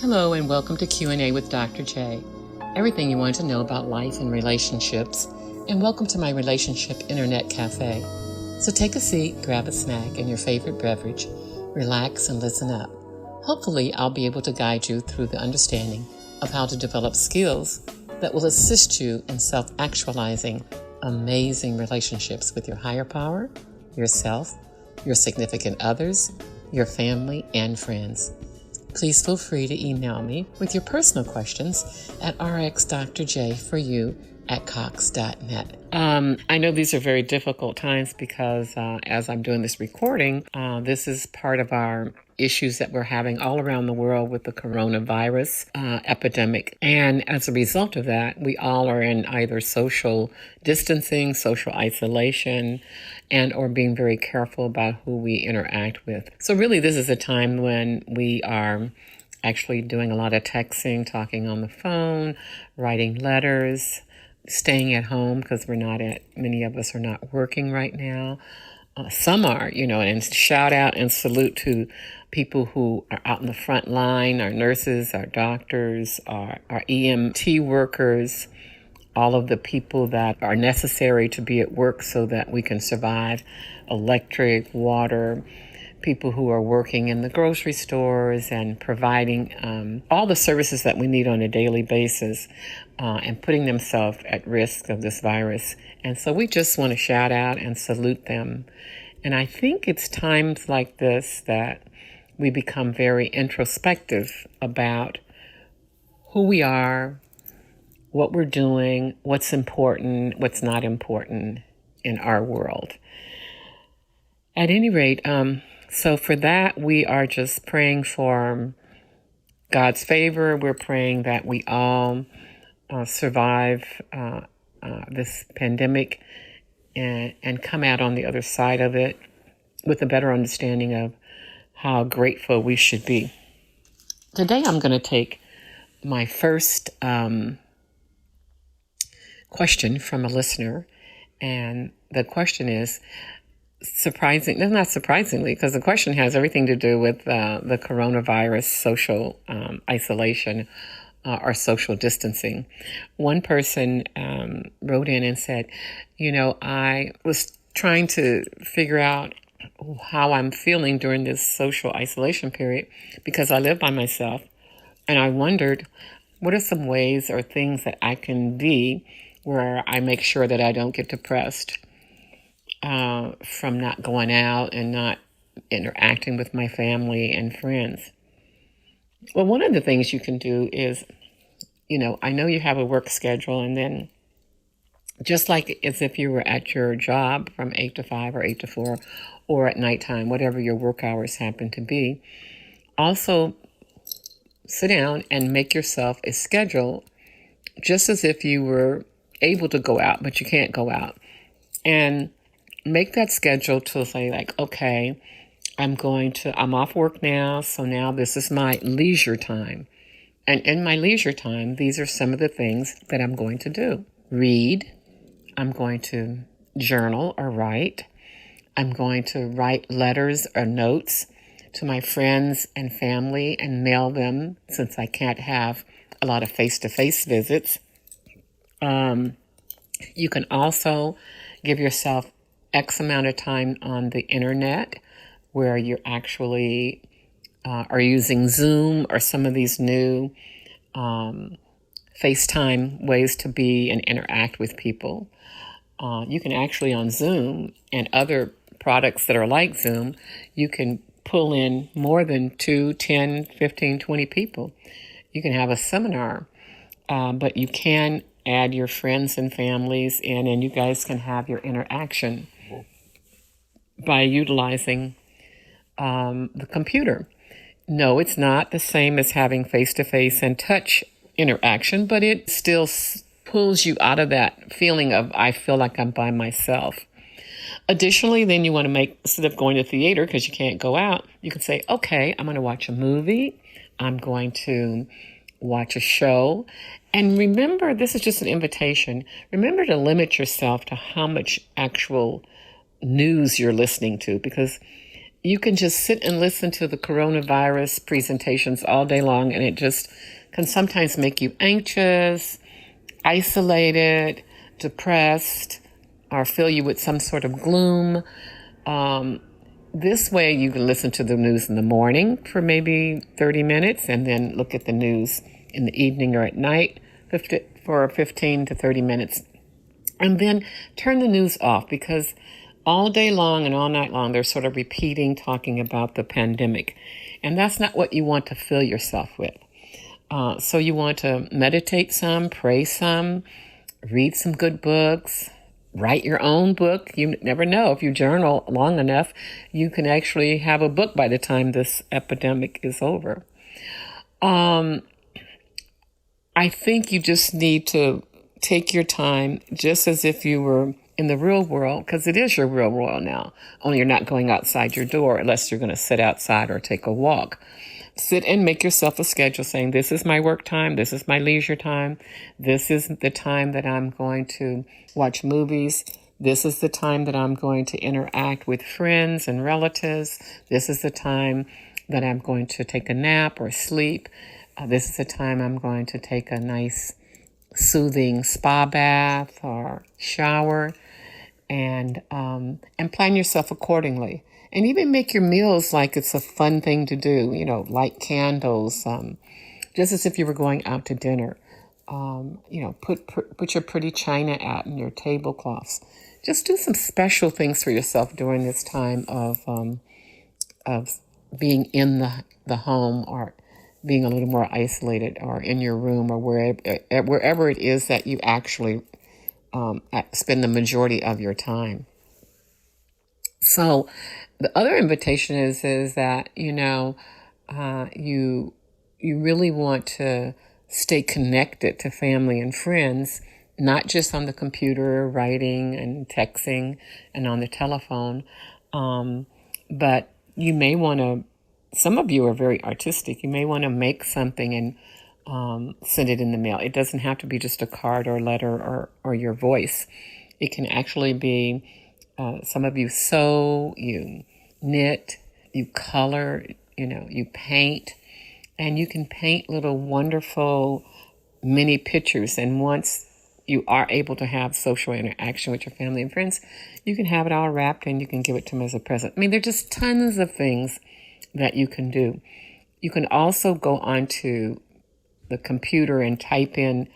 Hello and welcome to Q&A with Dr. J. Everything you want to know about life and relationships. And welcome to my Relationship Internet Cafe. So take a seat, grab a snack and your favorite beverage, relax and listen up. Hopefully I'll be able to guide you through the understanding of how to develop skills that will assist you in self-actualizing amazing relationships with your higher power, yourself, your significant others, your family, and friends. Please feel free to email me with your personal questions at rxdrj4u@cox.net. I know these are very difficult times because as I'm doing this recording, this is part of our issues that we're having all around the world with the coronavirus epidemic. And as a result of that, we all are in either social distancing, social isolation, and or being very careful about who we interact with. So really, this is a time when we are actually doing a lot of texting, talking on the phone, writing letters, staying at home because many of us are not working right now. Some are, and shout out and salute to people who are out in the front line, our nurses, our doctors, our EMT workers, all of the people that are necessary to be at work so that we can survive, electric, water, people who are working in the grocery stores and providing all the services that we need on a daily basis and putting themselves at risk of this virus. And so we just want to shout out and salute them. And I think it's times like this that we become very introspective about who we are, what we're doing, what's important, what's not important in our world. At any rate, so for that, we are just praying for God's favor. We're praying that we all survive this pandemic and come out on the other side of it with a better understanding of how grateful we should be. Today, I'm going to take my first question from a listener, and the question is not surprisingly, because the question has everything to do with the coronavirus social isolation or social distancing. One person wrote in and said, I was trying to figure out how I'm feeling during this social isolation period because I live by myself, and I wondered what are some ways or things that I can be where I make sure that I don't get depressed from not going out and not interacting with my family and friends. Well, one of the things you can do is, I know you have a work schedule, and then just like as if you were at your job from 8 to 5 or 8 to 4 or at nighttime, whatever your work hours happen to be, also sit down and make yourself a schedule just as if you were able to go out, but you can't go out. And make that schedule to say okay, I'm off work now, so now this is my leisure time. And in my leisure time, these are some of the things that I'm going to do. Read. I'm going to journal or write. I'm going to write letters or notes to my friends and family and mail them since I can't have a lot of face-to-face visits. You can also give yourself X amount of time on the internet where you're actually are using Zoom or some of these new FaceTime ways to be and interact with people. You can actually on Zoom and other products that are like Zoom, you can pull in more than 2, 10, 15, 20 people. You can have a seminar, but you can add your friends and families in, and you guys can have your interaction by utilizing the computer. No, it's not the same as having face-to-face and touch interaction, but it still pulls you out of that feeling of, I feel like I'm by myself. Additionally, then you want to instead of going to theater because you can't go out, you can say, okay, I'm going to watch a movie. I'm going to watch a show. And remember, this is just an invitation. Remember to limit yourself to how much actual news you're listening to, because You can just sit and listen to the coronavirus presentations all day long, and it just can sometimes make you anxious, isolated, depressed, or fill you with some sort of gloom. This way, you can listen to the news in the morning for maybe 30 minutes and then look at the news in the evening or at night for 15 to 30 minutes. And then turn the news off, because all day long and all night long, they're sort of repeating, talking about the pandemic. And that's not what you want to fill yourself with. So you want to meditate some, pray some, read some good books, write your own book. You never know. If you journal long enough, you can actually have a book by the time this epidemic is over. I think you just need to take your time, just as if you were in the real world, because it is your real world now, only you're not going outside your door unless you're going to sit outside or take a walk. Sit and make yourself a schedule saying, this is my work time, this is my leisure time, this is the time that I'm going to watch movies, this is the time that I'm going to interact with friends and relatives, this is the time that I'm going to take a nap or sleep, this is the time I'm going to take a nice soothing spa bath or shower, and plan yourself accordingly. And even make your meals like it's a fun thing to do, light candles, just as if you were going out to dinner. Put your pretty china out and your tablecloths. Just do some special things for yourself during this time of being in the home, or being a little more isolated, or in your room, or wherever it is that you actually spend the majority of your time. So the other invitation is that, you really want to stay connected to family and friends, not just on the computer, writing and texting and on the telephone. But you may want to, some of you are very artistic. You may want to make something and send it in the mail. It doesn't have to be just a card or letter or your voice. It can actually be, some of you sew, you knit, you color, you paint, and you can paint little wonderful mini pictures. And once you are able to have social interaction with your family and friends, you can have it all wrapped and you can give it to them as a present. I mean, there are just tons of things that you can do. You can also go onto the computer and type in,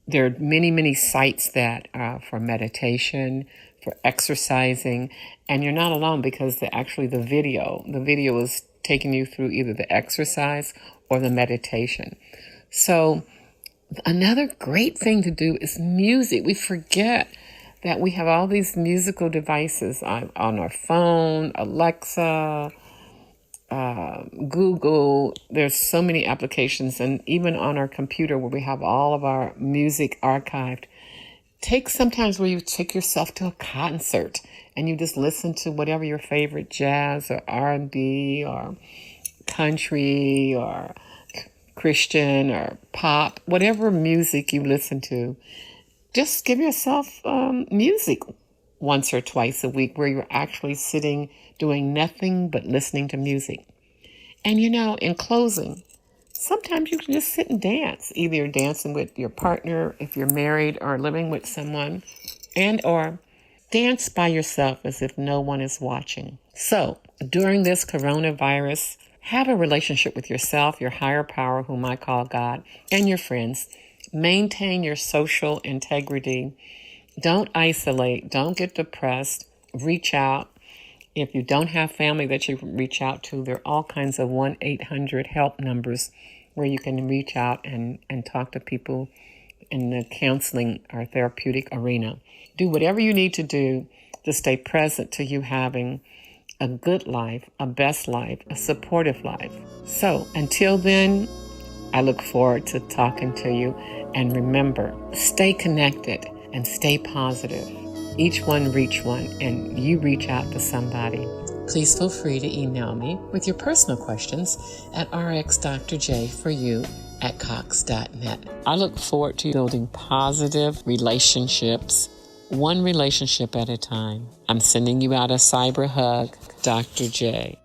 there are many, many sites that are for meditation, for exercising, and you're not alone, because the video is taking you through either the exercise or the meditation. So another great thing to do is music. We forget that we have all these musical devices on our phone, Alexa, Google. There's so many applications, and even on our computer where we have all of our music archived. Take sometimes where you take yourself to a concert and you just listen to whatever your favorite jazz or R&B or country or Christian or pop, whatever music you listen to. Just give yourself music once or twice a week where you're actually sitting doing nothing but listening to music. And in closing, sometimes you can just sit and dance. Either you're dancing with your partner if you're married or living with someone, or dance by yourself as if no one is watching. So during this coronavirus, have a relationship with yourself, your higher power, whom I call God, and your friends. Maintain your social integrity. Don't isolate. Don't get depressed. Reach out. If you don't have family that you can reach out to, there are all kinds of 1-800-HELP numbers where you can reach out and talk to people in the counseling or therapeutic arena. Do whatever you need to do to stay present to you having a good life, a best life, a supportive life. So until then, I look forward to talking to you. And remember, stay connected and stay positive. Each one reach one, and you reach out to somebody. Please feel free to email me with your personal questions at rxdrj4you@cox.net. I look forward to building positive relationships, one relationship at a time. I'm sending you out a cyber hug. Dr. J.